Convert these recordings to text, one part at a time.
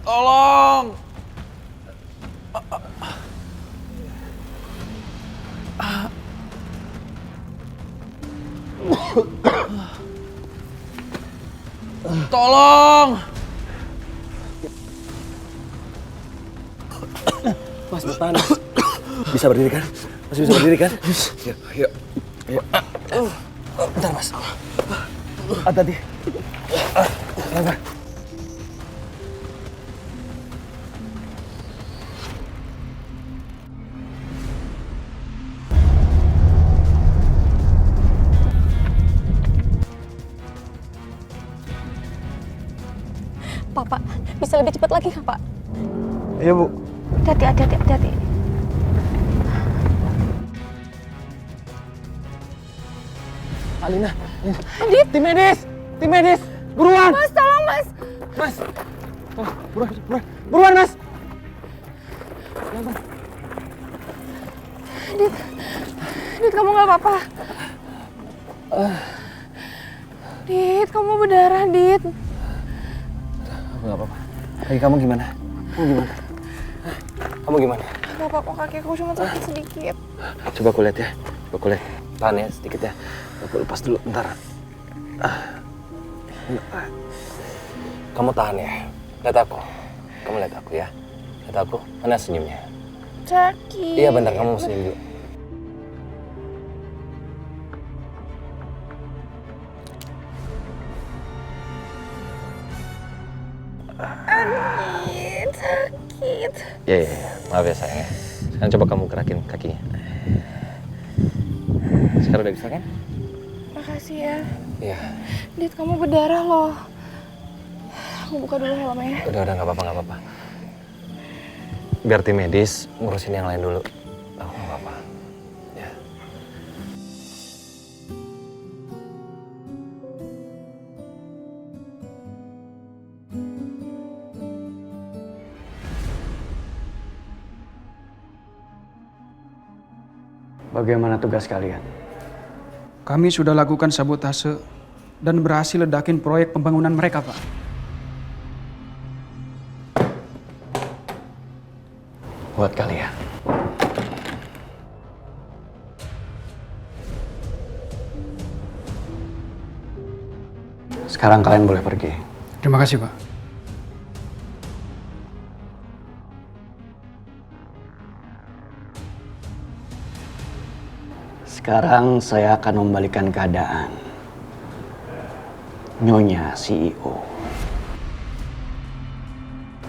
Tolong! Tolong! Mas, bertahan, Mas. Bisa berdiri kan? Masih bisa berdiri kan? Yuk, yuk. Yuk. Bentar, Mas. Hati-hati. Pelan-pelan. Pak, bisa lebih cepat lagi nggak, Pak? Iya, Bu. Hati-hati. Alina. Adit! Tim medis! Buruan! Mas, tolong, Mas! Mas! Buruan, Mas! Dit, kamu nggak apa-apa? Dit, kamu berdarah, Dit. Aku nggak apa-apa. Kaki kamu gimana? Kamu gimana? Nggak apa-apa, kakiku cuma sakit sedikit. Coba aku lihat ya. Tahan ya sedikit ya. Aku lepas dulu, bentar. Kamu tahan ya. Lihat aku. Kamu lihat aku ya. Lihat aku. Mana senyumnya? Sakit. Iya, bentar. Kamu senyum dulu. Adit, sakit. Iya. Maaf ya sayang ya. Sekarang coba kamu gerakin kakinya. Sekarang udah bisa kan? Makasih ya. Iya. Dit, kamu berdarah loh. Aku buka dulu helmnya. Udah nggak apa-apa. Biar tim medis ngurusin yang lain dulu. Aku nggak apa-apa. Ya. Bagaimana tugas kalian? Kami sudah lakukan sabotase dan berhasil ledakin proyek pembangunan mereka, Pak. Buat kalian. Sekarang kalian boleh pergi. Terima kasih, Pak. Sekarang saya akan membalikan keadaan. Nyonya CEO.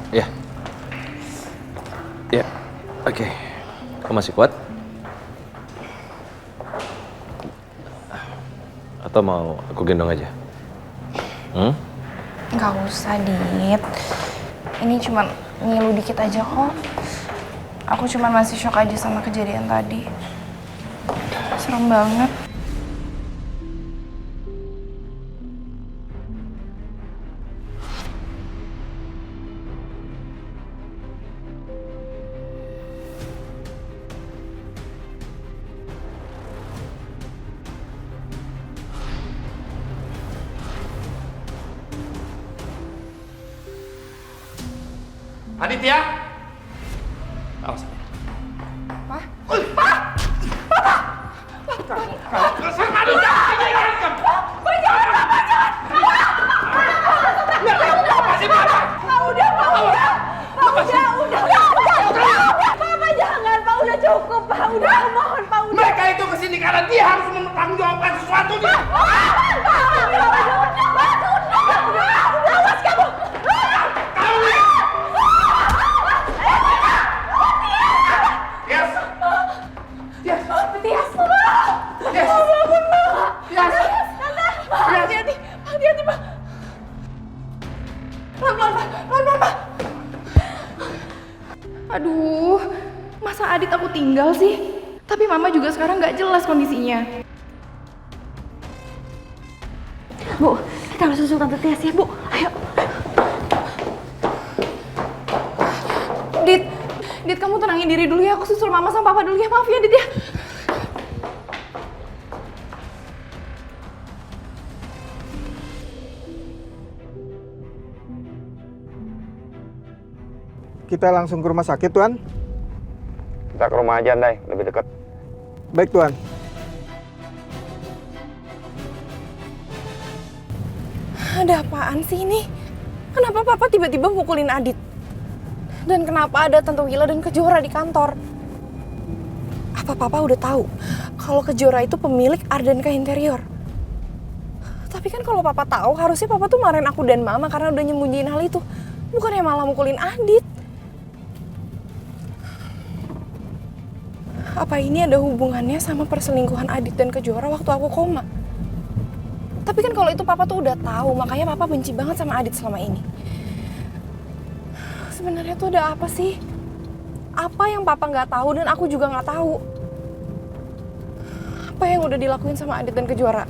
Ya. Oke. Kamu masih kuat? Atau mau aku gendong aja? Nggak usah, Dit. Ini cuma ngilu dikit aja kok. Aku cuma masih shock aja sama kejadian tadi. Serem banget. Aditya! Awas. Pak? Sama Aditya! Papa jangan, Pak, udah cukup, Pak, udah, aku mohon, Pak, udah. Mereka itu kesini karena dia harus mempertanggungjawabkan sesuatu dia. Awas kamu. Yes. Tias. Yes. Yes. Hati-hati, Pak. Pelan-pelan, Pak. Aduh, masa Adit aku tinggal sih? Tapi Mama juga sekarang nggak jelas kondisinya. Bu, kita harus susul Tante Tias ya, Bu. Ayo. Dit, kamu tenangin diri dulu ya. Aku susul Mama sama Papa dulu ya. Maaf ya, Dit ya. kita langsung ke rumah sakit, Tuan. Kita ke rumah aja, Ndai, lebih dekat. Baik, Tuan. Ada apaan sih ini? Kenapa Papa tiba-tiba mukulin Adit? Dan kenapa ada Tante Wila dan Kejora di kantor? Apa Papa udah tahu kalau Kejora itu pemilik Ardanka Interior? Tapi kan kalau Papa tahu, harusnya Papa tuh marahin aku dan Mama karena udah nyembunyiin hal itu. Bukannya malah mukulin Adit. Apa ini ada hubungannya sama perselingkuhan Adit dan Kejora waktu aku koma? Tapi kan kalau itu Papa tuh udah tahu, makanya Papa benci banget sama Adit selama ini. Sebenarnya tuh ada apa sih? Apa yang Papa nggak tahu dan aku juga nggak tahu? Apa yang udah dilakuin sama Adit dan Kejora?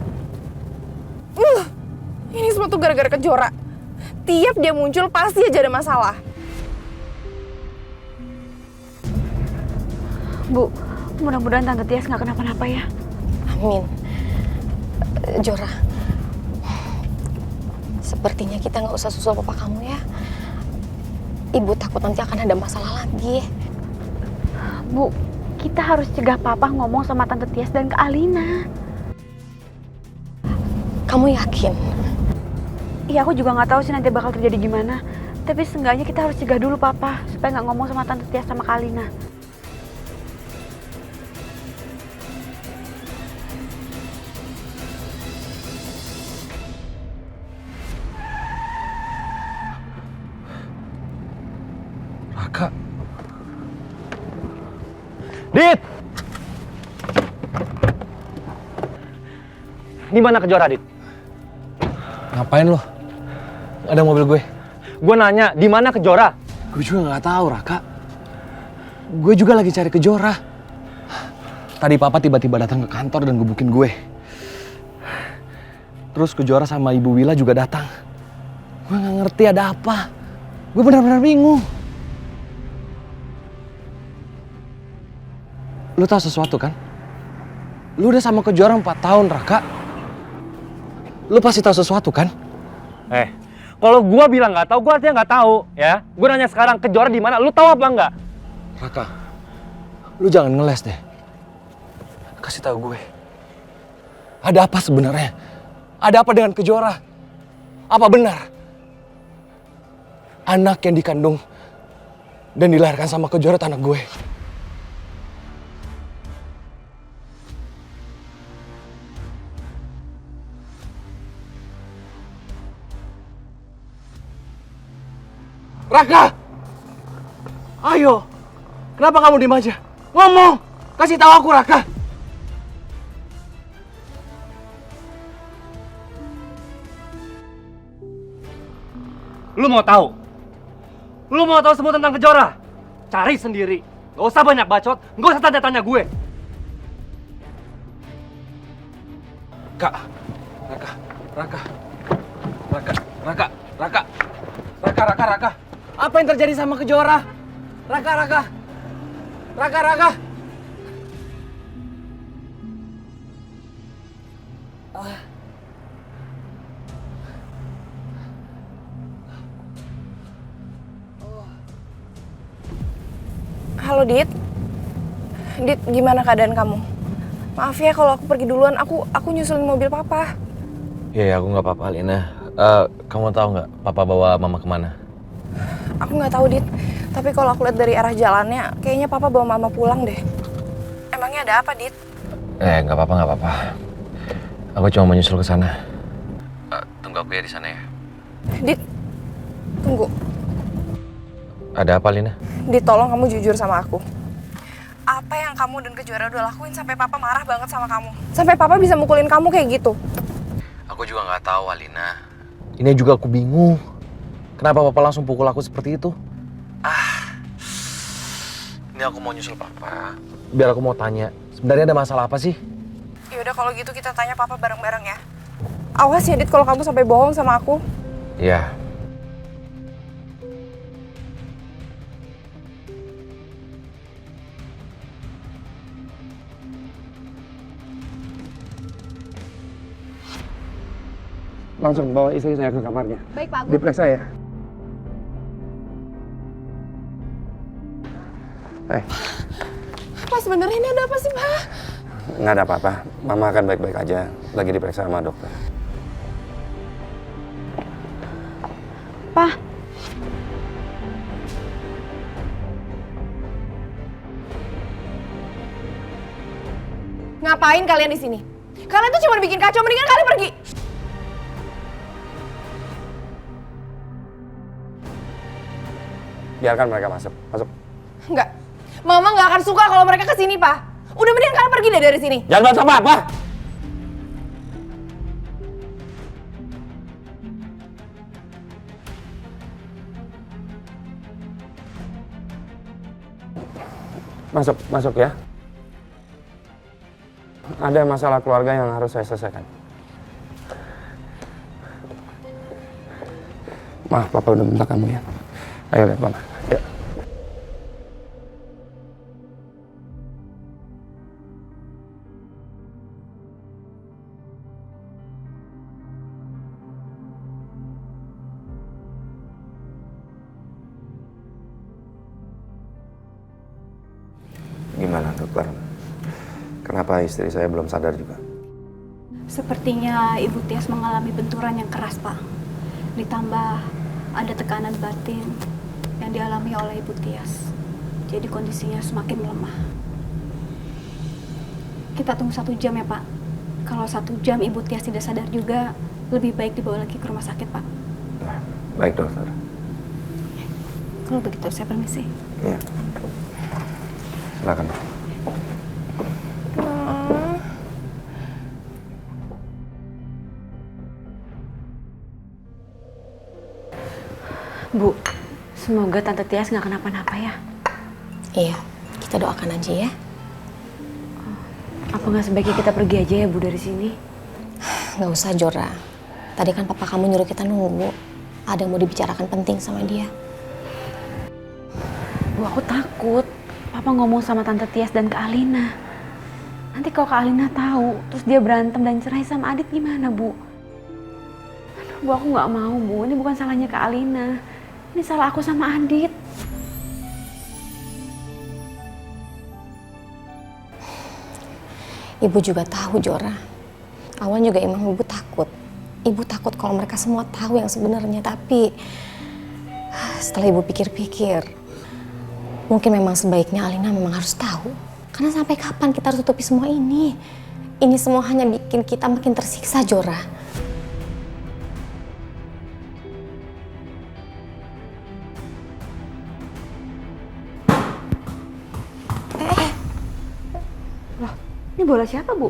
Ini semua tuh gara-gara Kejora. Tiap dia muncul pasti aja ada masalah. Bu, mudah-mudahan Tante Tias nggak kenapa-napa ya. Amin. Jora, sepertinya kita nggak usah susul papa kamu ya. Ibu takut nanti akan ada masalah lagi. Bu, kita harus cegah Papa ngomong sama Tante Tias dan ke Alina. Kamu yakin? Iya, aku juga nggak tahu sih nanti bakal terjadi gimana. Tapi seenggaknya kita harus cegah dulu Papa supaya nggak ngomong sama Tante Tias sama Kak Alina. Raka. Dit! Di mana Kejora, Dit? Ngapain lo? Ada mobil gue. Gue nanya, di mana Kejora? Gue juga nggak tahu, Raka. Gue juga lagi cari Kejora. Tadi Papa tiba-tiba datang ke kantor dan gebukin gue. Terus Kejora sama Ibu Wila juga datang. Gue nggak ngerti ada apa. Gue benar-benar bingung. Lu tahu sesuatu kan? Lu udah sama Kejora 4 tahun, Raka. Lu pasti tahu sesuatu kan? Kalau gue bilang nggak tahu, gue artinya nggak tahu, ya. Gue nanya sekarang Kejora di mana? Lu tahu apa nggak? Raka, lu jangan ngeles deh. Kasih tahu gue. Ada apa sebenarnya? Ada apa dengan Kejora? Apa benar anak yang dikandung dan dilahirkan sama Kejora itu anak gue? Raka! Ayo! Kenapa kamu diem aja? Ngomong! Kasih tahu aku, Raka! Lu mau tahu? Lu mau tahu semua tentang Kejora? Cari sendiri. Gak usah banyak bacot, gak usah tanya-tanya gue. Kak, Raka. Apa yang terjadi sama Kejora? Raka. Halo Dit. Dit, gimana keadaan kamu? Maaf ya kalau aku pergi duluan, aku nyusulin mobil Papa. Iya, aku nggak apa-apa, Lina. Kamu tahu nggak Papa bawa Mama kemana? Aku nggak tahu Dit, tapi kalau aku lihat dari arah jalannya, kayaknya Papa bawa Mama pulang deh. Emangnya ada apa Dit? Nggak apa-apa. Aku cuma mau nyusul ke sana. Tunggu aku ya di sana ya. Dit, tunggu. Ada apa, Lina? Dit, tolong kamu jujur sama aku. Apa yang kamu dan Kejora udah lakuin sampai Papa marah banget sama kamu? Sampai Papa bisa mukulin kamu kayak gitu? Aku juga nggak tahu, Alina. Ini juga aku bingung. Kenapa Papa langsung pukul aku seperti itu? Ini aku mau nyusul Papa. Biar aku mau tanya, sebenarnya ada masalah apa sih? Yaudah kalau gitu kita tanya Papa bareng-bareng ya. Awas ya Dit kalau kamu sampai bohong sama aku. Iya. Langsung bawa istri saya ke kamarnya. Baik, Pak Agus. Diperiksa ya. Pak, sebenarnya ini ada apa sih, Pak? Nggak ada apa-apa. Mama akan baik-baik aja. Lagi diperiksa sama dokter. Pak, Ngapain kalian di sini? Kalian tuh cuma bikin kacau, mendingan kalian pergi. Biarkan mereka masuk. Masuk. Enggak. Mama nggak akan suka kalau mereka kesini, Pak. Udah mendingan kalian pergi deh dari sini. Jangan bantu apa-apa. Masuk ya. Ada masalah keluarga yang harus saya selesaikan. Maaf, Papa udah minta kamu ya. Ayo lihat Mama. Ya. Gimana dokter? Kenapa istri saya belum sadar juga? Sepertinya Ibu Tias mengalami benturan yang keras, Pak. Ditambah ada tekanan batin yang dialami oleh Ibu Tias. Jadi kondisinya semakin melemah. Kita tunggu 1 jam ya, Pak. Kalau 1 jam Ibu Tias tidak sadar juga, lebih baik dibawa lagi ke rumah sakit, Pak. Baik dokter. Kalau begitu saya permisi. Ya. Silakan. Bu, semoga Tante Tias nggak kenapa-napa ya. Iya, kita doakan aja ya. Apa nggak sebaiknya kita pergi aja ya, Bu, dari sini? Nggak usah, Jora. Tadi kan papa kamu nyuruh kita nunggu. Ada yang mau dibicarakan penting sama dia. Bu, aku takut. Papa ngomong sama Tante Tias dan Kak Alina. Nanti kalau Kak Alina tahu, terus dia berantem dan cerai sama Adit gimana, Bu? Aduh, Bu, aku nggak mau, Bu. Ini bukan salahnya Kak Alina. Ini salah aku sama Adit. Ibu juga tahu, Jora. Awalnya juga emang ibu takut. Ibu takut kalau mereka semua tahu yang sebenarnya. Tapi setelah ibu pikir-pikir, mungkin memang sebaiknya Alina memang harus tahu. Karena sampai kapan kita harus tutupi semua ini? Ini semua hanya bikin kita makin tersiksa, Jora. Ini bola siapa, Bu?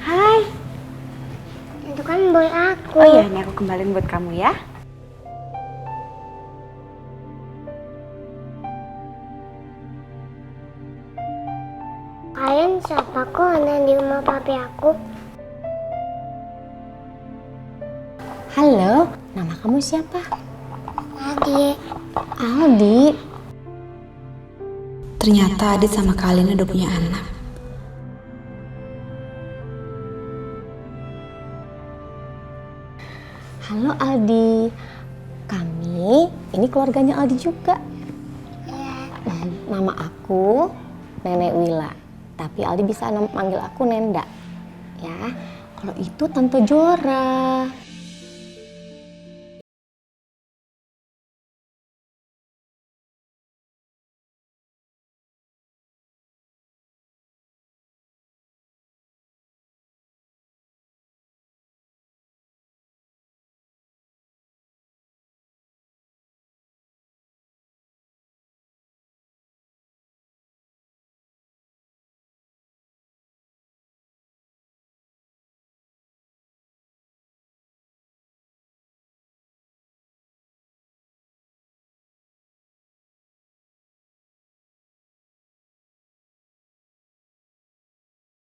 Hai. Itu kan boy aku. Oh iya, ini aku kembaliin buat kamu ya. Kalian siapa kok ada di rumah papi aku? Halo, nama kamu siapa? Adi. Aldi. Ternyata Adit sama Kak Alina udah punya anak. Halo Aldi. Kami, ini keluarganya Aldi juga. Nama aku Nenek Wila. Tapi Aldi bisa manggil aku Nenda. Ya, kalau itu Tante Jora.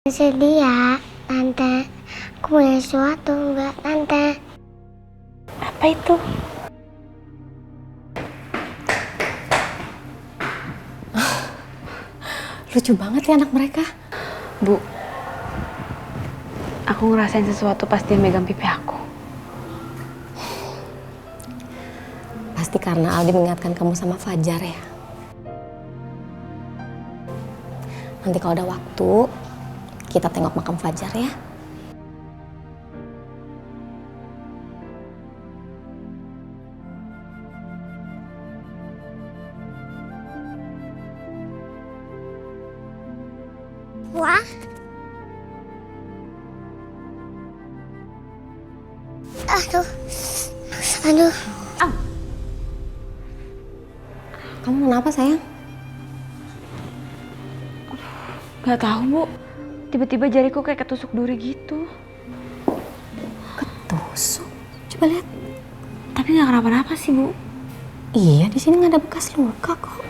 Sedih ya, Tante. Aku punya sesuatu enggak, Tante? Apa itu? Lucu banget ya anak mereka. Bu, aku ngerasain sesuatu pas dia megang pipi aku. Pasti karena Aldi mengingatkan kamu sama Fajar ya. Nanti kalau ada waktu, kita tengok makam Fajar ya. Wah. Aduh. Kamu kenapa sayang? Gak tahu Bu, tiba-tiba jariku kayak ketusuk duri gitu. Ketusuk? Coba lihat. Tapi nggak kenapa-napa sih Bu. Iya, di sini nggak ada bekas luka kok.